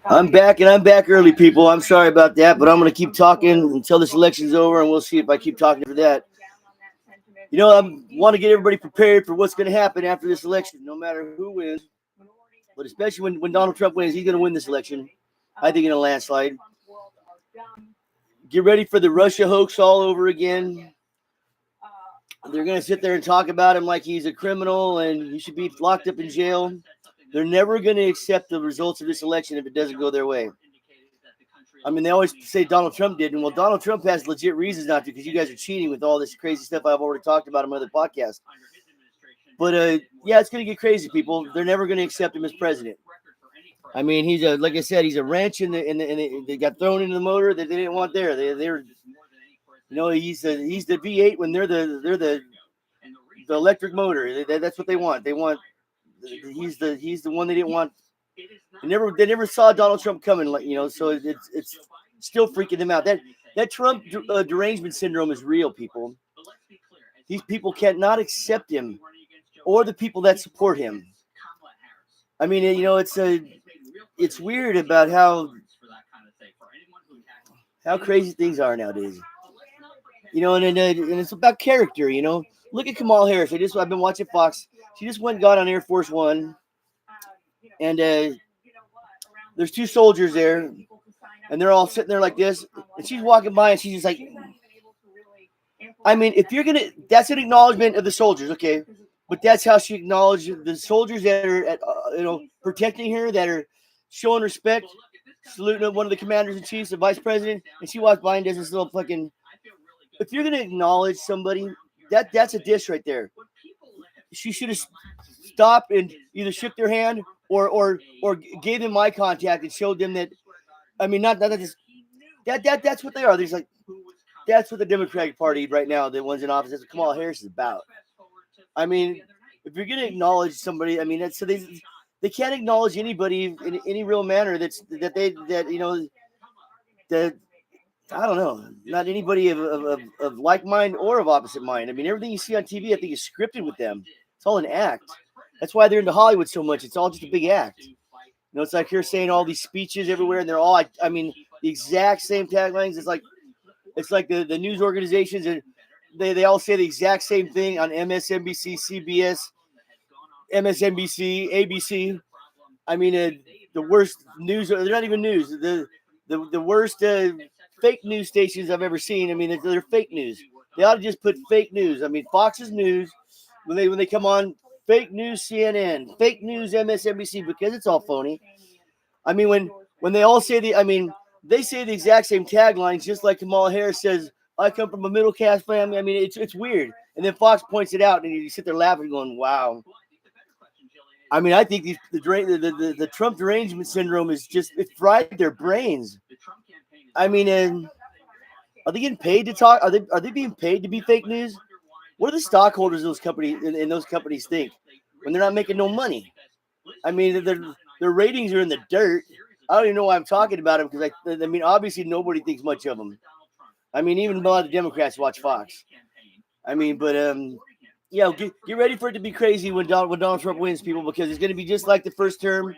I'm back, and I'm back early, people. I'm sorry about that, but I'm going to keep talking until this election's over, and we'll see if I keep talking for that. I want to get everybody prepared for what's going to happen after this election, no matter who wins. But especially when Donald Trump wins, he's going to win this election. I think in a landslide. Get ready for the Russia hoax all over again. They're going to sit there and talk about him like he's a criminal and he should be locked up in jail. They're never going to accept the results of this election if it doesn't go their way. I mean, they always say Donald Trump did. And well, Donald Trump has legit reasons not to, because you guys are cheating with all this crazy stuff I've already talked about on my other podcast. But, yeah, it's going to get crazy, people. They're never going to accept him as president. I mean, he's like I said, he's a wrench they got thrown into the motor that they didn't want there. They're he's the V8 when they're the electric motor. That's what they want. He's the one they didn't want. They never saw Donald Trump coming, so it's still freaking them out. That Trump derangement syndrome is real, people. These people cannot accept him or the people that support him. I mean, it's weird about how crazy things are nowadays. And it's about character. Look at Kamala Harris. I've been watching Fox. She just went and got on Air Force One, and there's two soldiers there, and they're all sitting there like this, and she's walking by, and she's just like, I mean, that's an acknowledgement of the soldiers, okay, but that's how she acknowledged the soldiers that are, protecting her, that are showing respect, saluting one of the commanders in chiefs, the vice president, and she walks by and does this little fucking. If you're gonna acknowledge somebody, that's a dish right there. She should have stopped and either shook their hand or gave them eye contact and showed them that. I mean, not that that's what they are. There's like that's what the Democratic Party right now, the ones in office, that's what Kamala Harris is about. I mean, if you're gonna acknowledge somebody, I mean, that's so they can't acknowledge anybody in any real manner that I don't know, not anybody of like mind or of opposite mind. I mean, everything you see on TV, I think, is scripted with them. It's all an act. That's why they're into Hollywood so much. It's all just a big act. It's like you're saying all these speeches everywhere, and they're all, I mean, the exact same taglines. It's like the news organizations, and they all say the exact same thing on MSNBC, CBS, MSNBC, ABC. I mean, the worst news. They're not even news. The worst fake news stations I've ever seen. I mean, they're fake news. They ought to just put fake news. I mean, Fox's news when they come on, fake news CNN, fake news MSNBC, because it's all phony. I mean, when they all say they say the exact same taglines, just like Kamala Harris says, "I come from a middle class family." I mean, it's weird. And then Fox points it out, and you sit there laughing, going, "Wow." I mean, I think the Trump derangement syndrome is it fried their brains. I mean, are they getting paid to talk? Are they being paid to be fake news? What do the stockholders of those companies in those companies think when they're not making no money? I mean, their ratings are in the dirt. I don't even know why I'm talking about them, because I mean, obviously nobody thinks much of them. I mean, even a lot of the Democrats watch Fox. I mean, but yeah, get ready for it to be crazy when Donald Trump wins, people, because it's going to be just like the first term.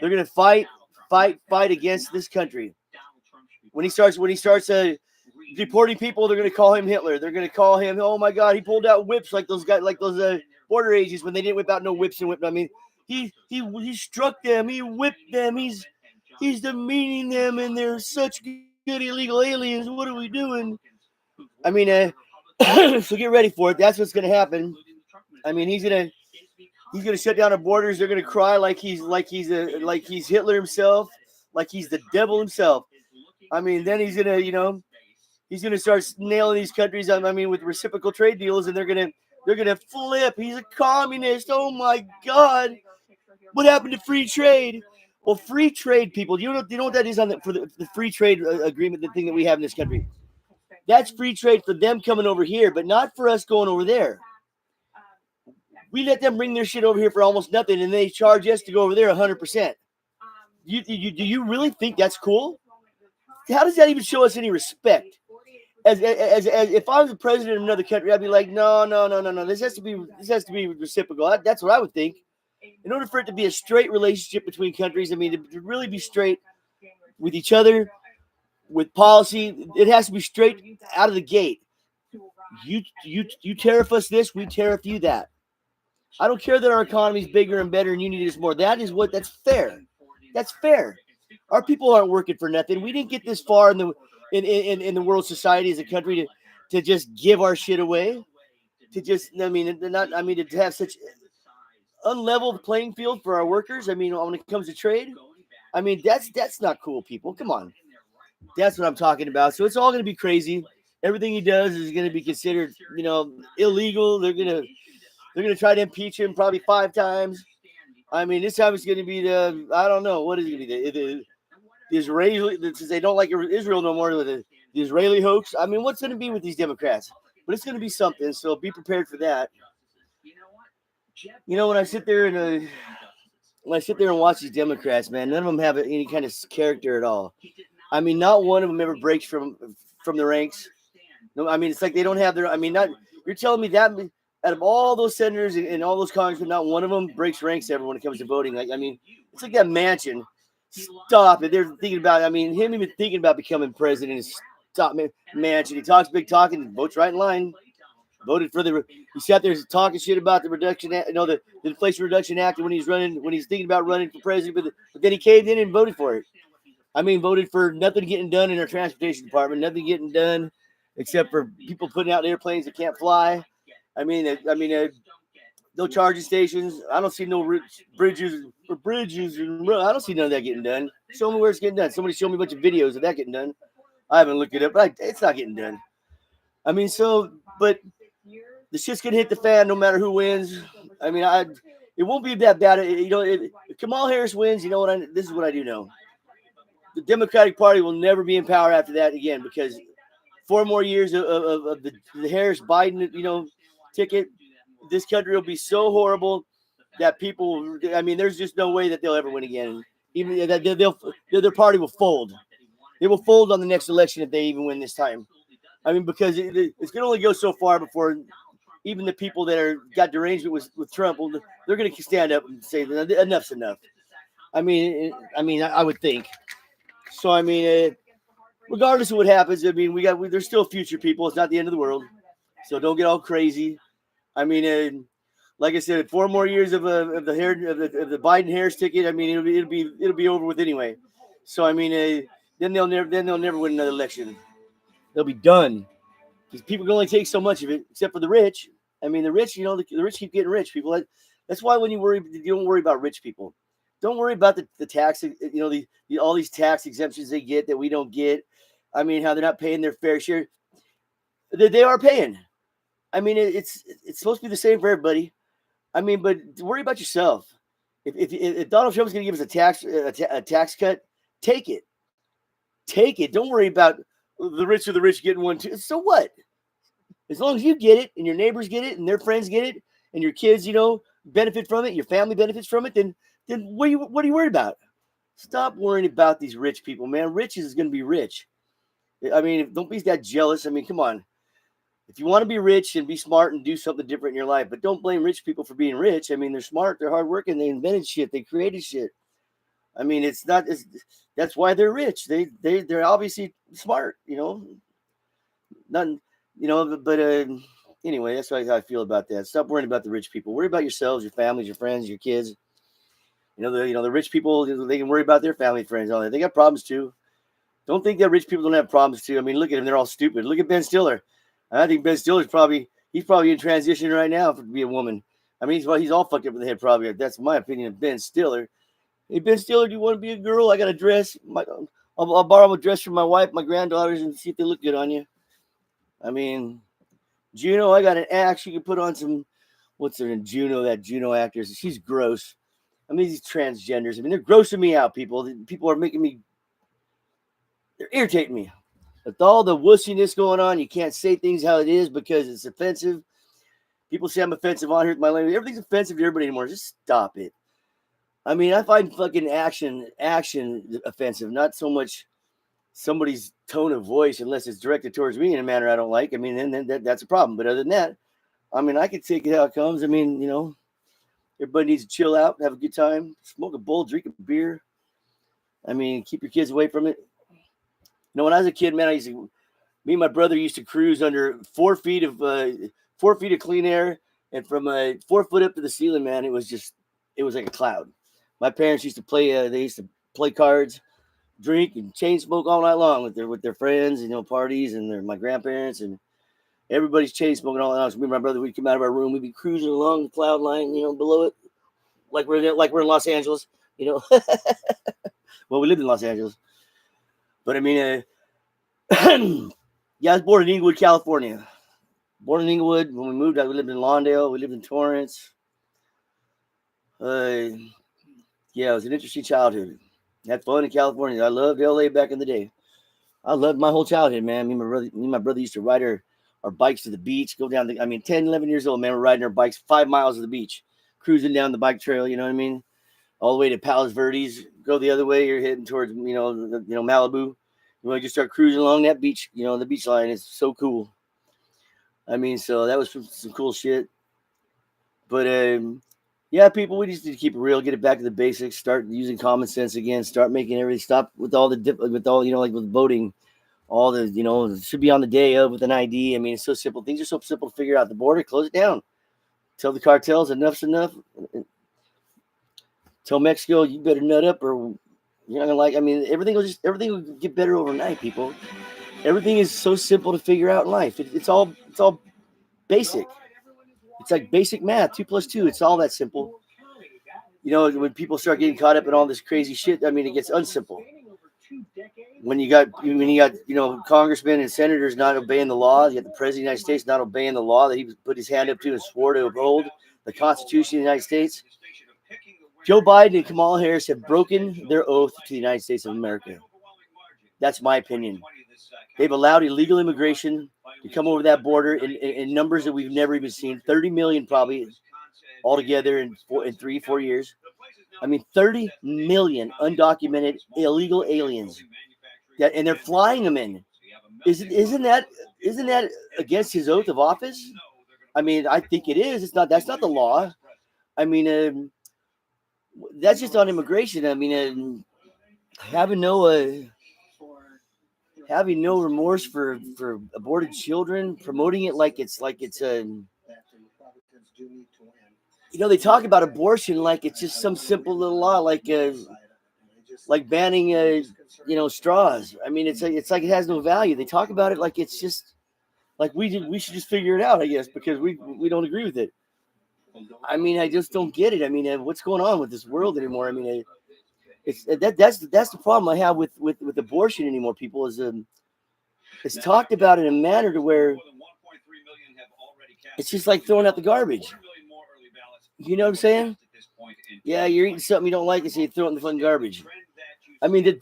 They're going to fight against this country. When he starts deporting people, they're going to call him Hitler. They're going to call him, oh my God, he pulled out whips like those guys, like those border agents when they didn't whip out no whips and whip. I mean, he struck them, he whipped them, he's demeaning them, and they're such good illegal aliens. What are we doing? I mean, so get ready for it. That's what's going to happen. I mean, he's gonna shut down the borders. They're gonna cry like he's Hitler himself, like he's the devil himself. I mean, then he's gonna start nailing these countries. I mean, with reciprocal trade deals, and they're gonna flip. He's a communist. Oh my God, what happened to free trade? Well, free trade, people. You know what that is for the free trade agreement, the thing that we have in this country. That's free trade for them coming over here, but not for us going over there. We let them bring their shit over here for almost nothing, and they charge us to go over there 100%. Do you really think that's cool? How does that even show us any respect? As if I was the president of another country, I'd be like, no. This has to be reciprocal. That's what I would think. in order for it to be a straight relationship between countries, I mean, to really be straight with each other, with policy, it has to be straight out of the gate. You tariff us this, we tariff you that. I don't care that our economy is bigger and better and you need us more. That's fair. That's fair. Our people aren't working for nothing. We didn't get this far in the world society as a country to just give our shit away. To just to have such unleveled playing field for our workers. I mean, when it comes to trade, I mean that's not cool, people. Come on. That's what I'm talking about. So it's all going to be crazy. Everything he does is going to be considered, illegal. They're going to try to impeach him probably 5 times. I mean, this time it's going to be I don't know, what is it going to be? The Israeli, since they don't like Israel no more, the Israeli hoax. I mean, what's going to be with these Democrats? But it's going to be something. So be prepared for that. When I sit there and watch these Democrats, man, none of them have any kind of character at all. I mean, not one of them ever breaks from the ranks. No, I mean, it's like they don't have their. I mean, not you're telling me that out of all those senators and all those congressmen, not one of them breaks ranks ever when it comes to voting. Like, I mean, it's like that Manchin. Stop it. They're thinking about. I mean, him even thinking about becoming president is stop, man. Manchin. He talks big talking and votes right in line. Voted for he sat there talking shit about the reduction, the Inflation Reduction Act when he's thinking about running for president, but then he caved in and voted for it. I mean, voted for nothing getting done in our transportation department, nothing getting done except for people putting out airplanes that can't fly. I mean, no charging stations. I don't see no bridges. I don't see none of that getting done. Show me where it's getting done. Somebody show me a bunch of videos of that getting done. I haven't looked it up, but it's not getting done. I mean, but the shit's gonna hit the fan no matter who wins. I mean, it won't be that bad. If Kamala Harris wins, this is what I do know. The Democratic Party will never be in power after that again, because 4 more years of the Harris-Biden, ticket, this country will be so horrible that people. I mean, there's just no way that they'll ever win again. Even that their party will fold. They will fold on the next election if they even win this time. I mean, because it's going to only go so far before even the people that got derangement with Trump, they're going to stand up and say enough's enough. I mean, I would think. So, I mean, regardless of what happens, I mean, there's still future people. It's not the end of the world. So don't get all crazy. I mean, like I said, 4 more years of the Biden Harris ticket. I mean, it'll be over with anyway. So, I mean, then they'll never win another election. They'll be done. Because people can only take so much of it, except for the rich. I mean, the rich, the rich keep getting rich. People, that's why when you don't worry about rich people. Don't worry about the tax, all these tax exemptions they get that we don't get. I mean, how they're not paying their fair share. They are paying. I mean, it's supposed to be the same for everybody. I mean, but worry about yourself. If Donald Trump's going to give us a tax cut, take it. Take it. Don't worry about the rich of the rich getting one too. So what? As long as you get it and your neighbors get it and their friends get it and your kids, benefit from it, your family benefits from it, then what are you worried about? Stop worrying about these rich people, man. Rich is going to be rich. I mean, don't be that jealous. I mean, come on. If you want to be rich and be smart and do something different in your life, but don't blame rich people for being rich. I mean, they're smart, they're hardworking, they invented shit, they created shit. I mean, that's why they're rich. They're obviously smart, Nothing, but anyway, that's how I feel about that. Stop worrying about the rich people. Worry about yourselves, your families, your friends, your kids. The rich people, they can worry about their family, friends, all that. They got problems too. Don't think that rich people don't have problems too. I mean, look at them; they're all stupid. Look at Ben Stiller. I think Ben Stiller's probably in transition right now to be a woman. I mean, he's all fucked up in the head. Probably that's my opinion of Ben Stiller. Hey, Ben Stiller, do you want to be a girl? I got a dress. I'll borrow a dress from my wife, my granddaughters, and see if they look good on you. I mean, Juno, I got an axe. You can put on some. What's her name? Juno, that Juno actress. She's gross. I mean, these transgenders. I mean, they're grossing me out. People are making me. They're irritating me. With all the wussiness going on, you can't say things how it is because it's offensive. People say I'm offensive on here with my language. Everything's offensive to everybody anymore. Just stop it. I mean, I find fucking action offensive, not so much somebody's tone of voice, unless it's directed towards me in a manner I don't like. I mean, then that's a problem. But other than that, I mean, I can take it how it comes. I mean, Everybody needs to chill out, have a good time, smoke a bowl, drink a beer. I mean, keep your kids away from it. When I was a kid, man, me and my brother used to cruise under 4 feet of 4 feet of clean air, and from 4 foot up to the ceiling, man, it was like a cloud. My parents used to play. They used to play cards, drink, and chain smoke all night long with their friends, parties, and my grandparents, and everybody's chain smoking all night long. So me and my brother, we'd come out of our room, we'd be cruising along the cloud line, below it, like we're in Los Angeles, Well, we lived in Los Angeles, but I mean, yeah, I was born in Inglewood, California. Born in Inglewood. When we moved out, we lived in Lawndale. We lived in Torrance. Yeah, it was an interesting childhood. Had fun in California. I loved LA back in the day. I loved my whole childhood, man. Me and my brother used to ride our bikes to the beach, go down 10, 11 years old, man. We're riding our bikes 5 miles of the beach, cruising down the bike trail, you know what I mean? All the way to Palos Verdes. Go the other way, you're heading towards, Malibu. You just start cruising along that beach, the beach line. It's so cool. I mean, so that was some cool shit. But yeah, people, we just need to keep it real, get it back to the basics, start using common sense again, start making everything, stop with all like with voting, all the, it should be on the day of with an ID. I mean, it's so simple. Things are so simple to figure out. The border, close it down. Tell the cartels enough's enough. Tell Mexico, you better nut up or you're not gonna I mean, everything will get better overnight, people. Everything is so simple to figure out in life. It's all basic. It's like basic math, 2 + 2. It's all that simple. When people start getting caught up in all this crazy shit, I mean, it gets unsimple. When you got congressmen and senators not obeying the law, you got the president of the United States not obeying the law that he put his hand up to and swore to uphold, the Constitution of the United States. Joe Biden and Kamala Harris have broken their oath to the United States of America. That's my opinion. They've allowed illegal immigration to come over that border in numbers that we've never even seen. 30 million probably altogether in 3-4 years. I mean, 30 million undocumented illegal aliens. And they're flying them in. Isn't that against his oath of office? I mean, I think it is. That's not the law. I mean, that's just on immigration. I mean, having no remorse for aborted children, promoting it like it's they talk about abortion like it's just some simple little law, like banning straws. I mean, it's like it has no value. They talk about it like it's just like we should just figure it out, I guess, because we don't agree with it. I mean, I just don't get it. I mean, what's going on with this world anymore? I mean, that's the problem I have with abortion anymore. People is it's talked about in a manner to where it's just like throwing out the garbage. You know what I'm saying? Yeah, you're eating something you don't like, and so you throw it in the fucking garbage. I mean,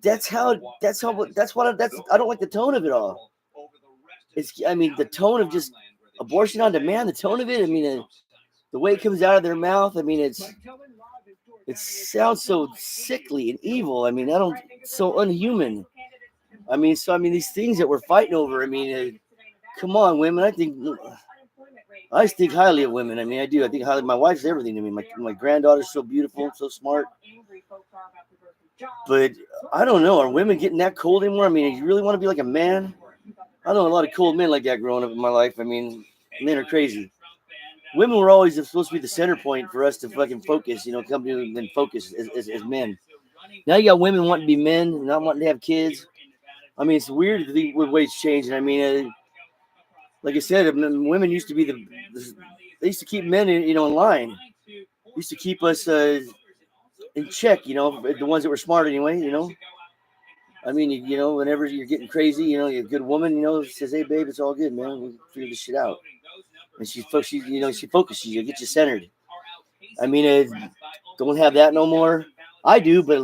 that's what I don't like the tone of it all. The tone of just abortion on demand, the tone of it. I mean, the way it comes out of their mouth. I mean, it sounds so sickly and evil. I mean, so unhuman. I mean, these things that we're fighting over. I mean, come on, women. I just think highly of women. I mean, I do. I think highly. My wife's everything to me. My granddaughter's so beautiful, so smart. But I don't know. Are women getting that cold anymore? I mean, you really want to be like a man? I know a lot of cold men like that growing up in my life. I mean, men are crazy. Women were always supposed to be the center point for us to fucking focus, come to and focus as men. Now you got women wanting to be men, not wanting to have kids. I mean, it's weird the ways changing. I mean, like I said, women used to be they used to keep men in line. Used to keep us in check, the ones that were smart anyway, I mean, whenever you're getting crazy, you're a good woman, says, hey, babe, it's all good, man. We'll figure this shit out. And she focuses you, get you centered. I mean, don't have that no more. I do, but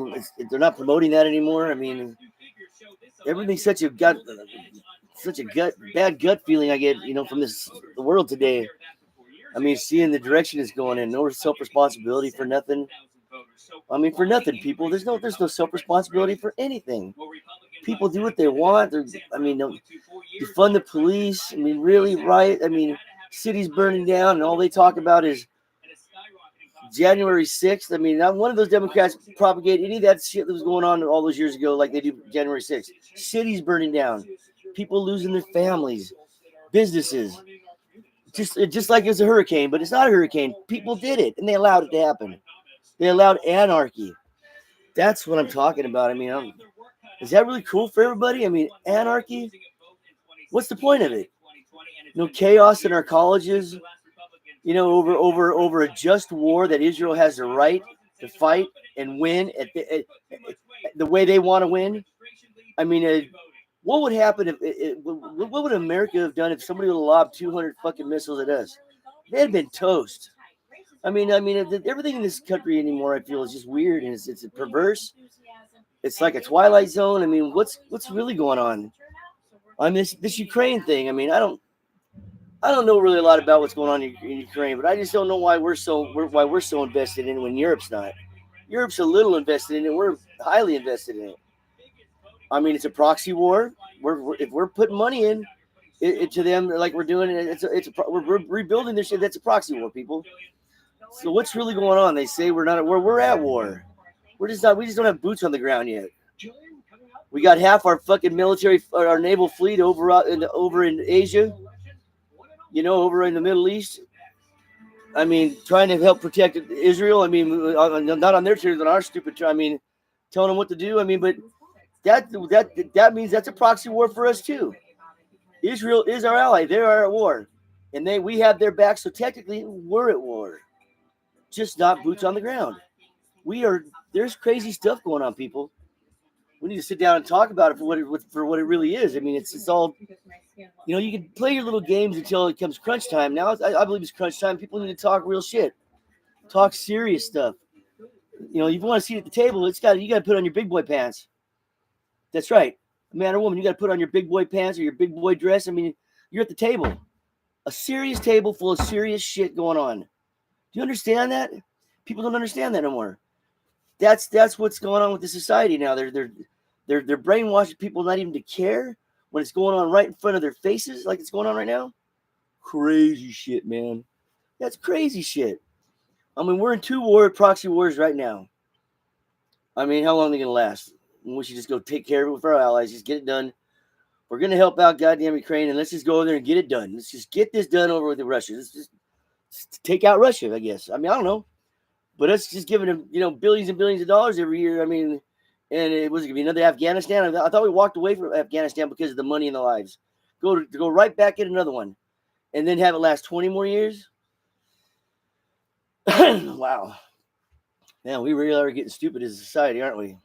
they're not promoting that anymore. I mean, everything's such a bad gut feeling I get, from the world today. I mean, seeing the direction it's going in, no self-responsibility for nothing. I mean, for nothing, people. There's no self-responsibility for anything. People do what they want. Defund the police. I mean, really, right? I mean, cities burning down, and all they talk about is January 6th. I mean, not one of those Democrats propagate any of that shit that was going on all those years ago, like they do January 6th. Cities burning down, people losing their families, businesses. Just like it's a hurricane, but it's not a hurricane. People did it, and they allowed it to happen. They allowed anarchy. That's what I'm talking about. I mean, is that really cool for everybody? I mean, anarchy. What's the point of it? No chaos in our colleges. Over a just war that Israel has the right to fight and win at the way they want to win. I mean, what would happen what would America have done if somebody would have lobbed 200 fucking missiles at us? They'd have been toast. I mean, everything in this country anymore, I feel, is just weird and it's perverse. It's like a Twilight Zone. I mean, what's really going on? I mean, this Ukraine thing. I mean, I don't know really a lot about what's going on in Ukraine, but I just don't know why we're so invested in it when Europe's not. Europe's a little invested in it. We're highly invested in it. I mean, it's a proxy war. If we're putting money in to them like we're doing it, we're rebuilding this shit. That's a proxy war, people. So what's really going on? They say we're not at war. We're at war. We just don't have boots on the ground yet. We got half our fucking military, our naval fleet over in Asia. Over in the Middle East. I mean, trying to help protect Israel. I mean, not on their terms, on our stupid. I mean, telling them what to do. I mean, but that means that's a proxy war for us too. Israel is our ally. They are at war, and we have their back. So technically, we're at war, just not boots on the ground. There's crazy stuff going on, people. We need to sit down and talk about it for what it really is. I mean, it's all, you can play your little games until it comes crunch time. Now, I believe it's crunch time. People need to talk real shit, talk serious stuff. If you want to sit at the table, you got to put on your big boy pants. That's right, man or woman, you got to put on your big boy pants or your big boy dress. I mean, you're at the table, a serious table full of serious shit going on. Do you understand that? People don't understand that anymore. That's what's going on with the society now. They're brainwashing people not even to care when it's going on right in front of their faces, like it's going on right now. Crazy shit, man. That's crazy shit. I mean, we're in 2 proxy wars right now. I mean, how long are they gonna last? We should just go take care of it with our allies. Just get it done. We're gonna help out goddamn Ukraine, and let's just go over there and get it done. Let's just get this done over with the Russians. Let's just take out Russia, I guess. I mean, I don't know. But it's just giving them, billions and billions of dollars every year. I mean, and it was going to be another Afghanistan. I thought we walked away from Afghanistan because of the money and the lives. Go right back in another one, and then have it last 20 more years. Wow, man, we really are getting stupid as a society, aren't we?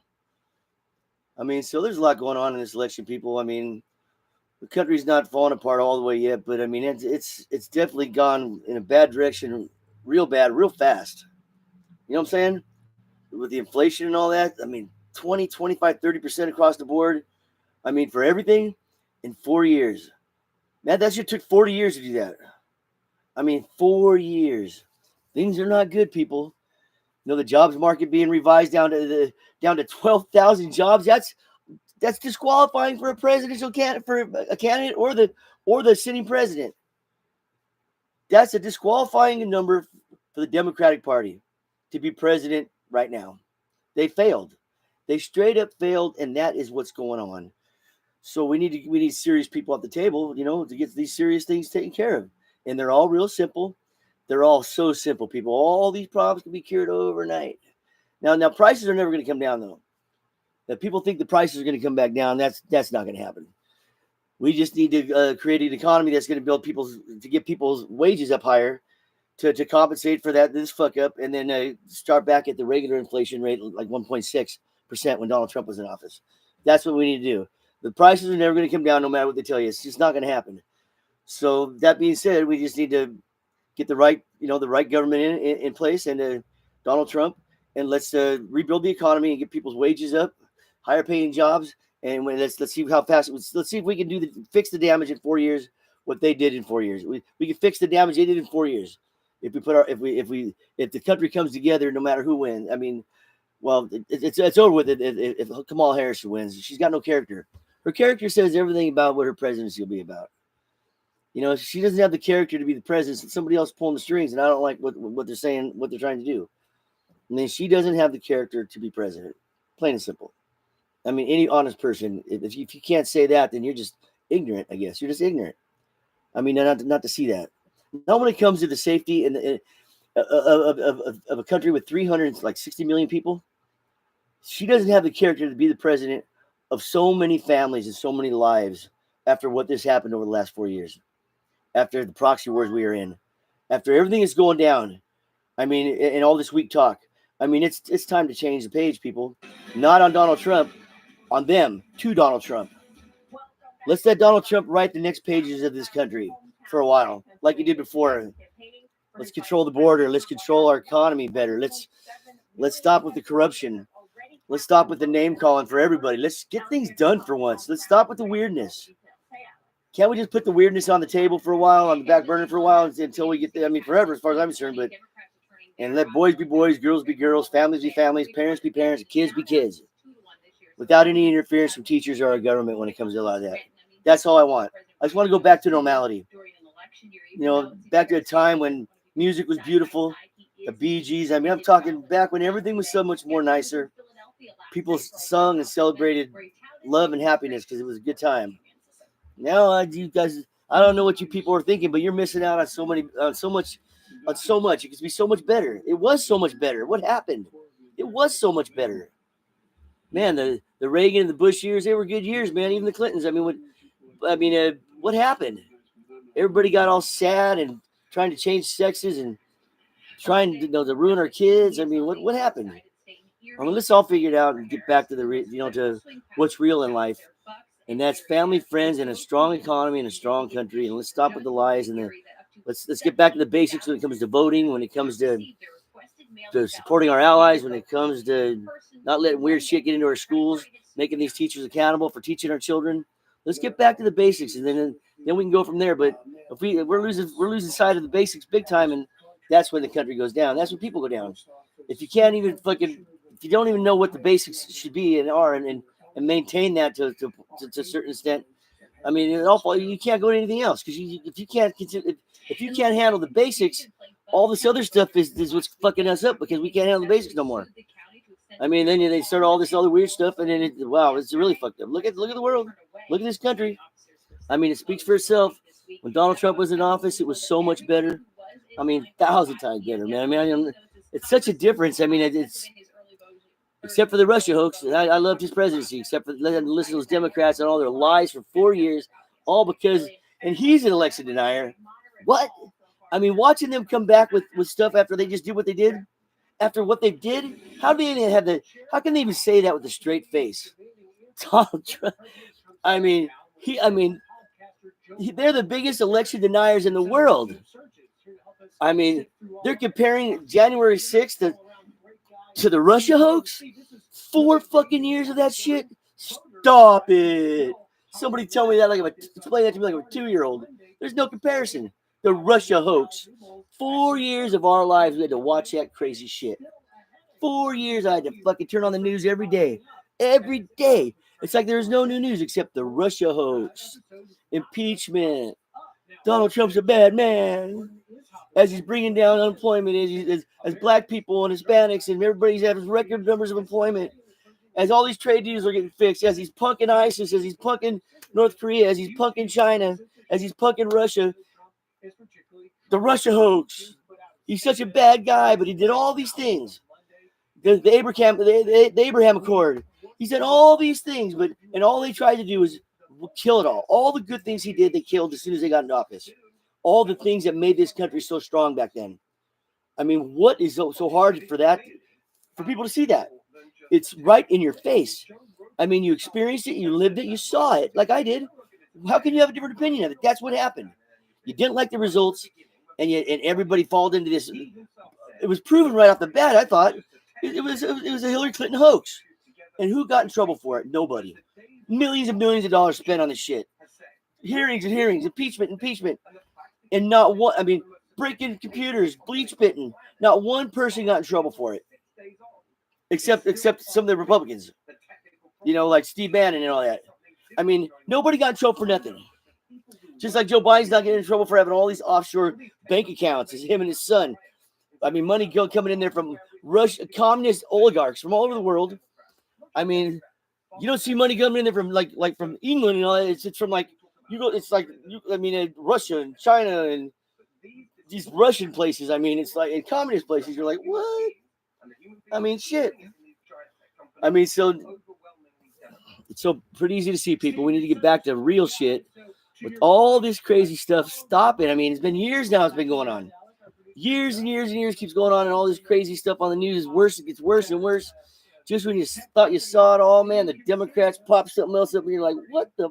I mean, so there's a lot going on in this election, people. I mean, the country's not falling apart all the way yet, but I mean, it's definitely gone in a bad direction, real bad, real fast. You know what I'm saying? With the inflation and all that, I mean, 20, 25, 30% across the board. I mean, for everything in 4 years. Man, that shit took 40 years to do that. I mean, 4 years. Things are not good, people. The jobs market being revised down to 12,000 jobs. That's disqualifying for a presidential candidate or the sitting president. That's a disqualifying number for the Democratic Party to be president right now. They failed. They straight up failed, and that is what's going on. So we need serious people at the table, to get these serious things taken care of. And they're all real simple. They're all so simple, people. All these problems can be cured overnight. Now prices are never going to come down, though. If people think the prices are going to come back down, that's not going to happen. We just need to create an economy that's going to get people's wages up higher to compensate for this fuck up, and then start back at the regular inflation rate, like 1.6% when Donald Trump was in office. That's what we need to do. The prices are never going to come down no matter what they tell you. It's just not going to happen. So that being said, we just need to get the right government in place, and Donald Trump, and let's rebuild the economy and get people's wages up, higher paying jobs, and let's see how fast. Let's see if we can fix the damage in 4 years. What they did in 4 years, we can fix the damage they did in 4 years. If the country comes together, no matter who wins. I mean, well, it's over with it if Kamala Harris wins. She's got no character. Her character says everything about what her presidency will be about. She doesn't have the character to be the president. It's somebody else pulling the strings, and I don't like what they're saying, what they're trying to do. I mean, she doesn't have the character to be president. Plain and simple. I mean, any honest person, if you can't say that, then you're just ignorant, I guess. You're just ignorant. I mean, not to see that. Not when it comes to the safety and of a country with 360 million people. She doesn't have the character to be the president of so many families and so many lives after what this happened over the last 4 years, after the proxy wars we are in, after everything is going down. I mean, and all this weak talk. I mean, it's time to change the page, people. Not on Donald Trump, on them, to Donald Trump. Let's let Donald Trump write the next pages of this country for a while, like he did before. Let's control the border. Let's control our economy better. Let's stop with the corruption. Let's stop with the name calling for everybody. Let's get things done for once. Let's stop with the weirdness. Can't we just put the weirdness on the table for a while, on the back burner for a while, until we get there? I mean, forever, as far as I'm concerned. But and let boys be boys, girls be girls, families be families, parents be parents, kids be kids, without any interference from teachers or our government when it comes to a lot of that. That's all I want. I just want to go back to normality. You know, back to a time when music was beautiful, the Bee Gees. I mean, I'm talking back when everything was so much more nicer. People sung and celebrated love and happiness because it was a good time. Now, you guys, I don't know what you people are thinking, but you're missing out on so much. It could be so much better. It was so much better. What happened? It was so much better. Man, the Reagan and the Bush years, they were good years, man. Even the Clintons. I mean, what happened? Everybody got all sad and trying to change sexes and trying to ruin our kids. I mean, what happened? I mean, let's all figure it out and get back to to what's real in life, and that's family, friends, and a strong economy and a strong country. And let's stop with the lies and let's get back to the basics when it comes to voting, when it comes to supporting our allies, when it comes to not letting weird shit get into our schools, making these teachers accountable for teaching our children. Let's get back to the basics, and then we can go from there. But if we're losing sight of the basics big time, and that's when the country goes down. That's when people go down. If you can't even if you don't even know what the basics should be and are, and maintain that to a certain extent, I mean, you can't go to anything else, because if you can't handle the basics, all this other stuff is what's fucking us up, because we can't handle the basics no more. I mean, then they start all this other weird stuff, and then it's really fucked up. Look at the world. Look at this country. I mean, it speaks for itself. When Donald Trump was in office, it was so much better. I mean, 1,000 times better, man. I mean, it's such a difference. I mean, it's except for the Russia hoax. I loved his presidency, except for letting listen to those Democrats and all their lies for 4 years, all because, and he's an election denier. What? I mean, watching them come back with stuff after they just did what they did, after what they did, how can they even say that with a straight face? Donald Trump. I mean, they're the biggest election deniers in the world. I mean, they're comparing January 6th to the Russia hoax. 4 fucking years of that shit. Stop it. Somebody tell me that explain that to me like a 2-year-old. There's no comparison. The Russia hoax. 4 years of our lives we had to watch that crazy shit. 4 years I had to fucking turn on the news every day. Every day. It's like there's no new news except the Russia hoax. Impeachment. Donald Trump's a bad man. As he's bringing down unemployment, as black people and Hispanics and everybody's having record numbers of employment, as all these trade deals are getting fixed, as he's punking ISIS, as he's punking North Korea, as he's punking China, as he's punking Russia. The Russia hoax. He's such a bad guy, but he did all these things. The Abraham Accord. He said all these things, and all they tried to do was kill it all. All the good things he did, they killed as soon as they got into office. All the things that made this country so strong back then. I mean, what is so hard for people to see that? It's right in your face. I mean, you experienced it, you lived it, you saw it, like I did. How can you have a different opinion of it? That's what happened. You didn't like the results, and everybody followed into this. It was proven right off the bat. I thought it was a Hillary Clinton hoax, and who got in trouble for it? Nobody. Millions and millions of dollars spent on this shit. Hearings and hearings, impeachment. And not one, I mean, breaking computers, bleach spitting. Not one person got in trouble for it. Except some of the Republicans. Like Steve Bannon and all that. I mean, nobody got in trouble for nothing. Just like Joe Biden's not getting in trouble for having all these offshore bank accounts. It's him and his son. I mean, money coming in there from communist oligarchs from all over the world. I mean, you don't see money coming in there from like from England and all that. It's from like Russia and China and these Russian places. I mean, it's like in communist places. You're like, what? I mean, shit. I mean, so it's so pretty easy to see, people. We need to get back to real shit with all this crazy stuff. Stop it. I mean, it's been years now. It's been going on. Years and years and years keeps going on, and all this crazy stuff on the news is worse. It gets worse and worse. Just when you thought you saw it all, man, the Democrats pop something else up, and you're like, what the?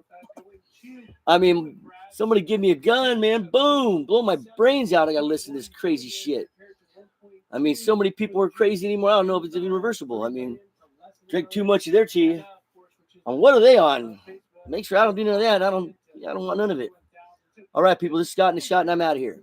I mean, somebody give me a gun, man. Boom. Blow my brains out. I got to listen to this crazy shit. I mean, so many people are crazy anymore. I don't know if it's even reversible. I mean, drink too much of their tea. And what are they on? Make sure I don't do none of that. I don't want none of it. All right, people, this is Scott and the Shot, and I'm out of here.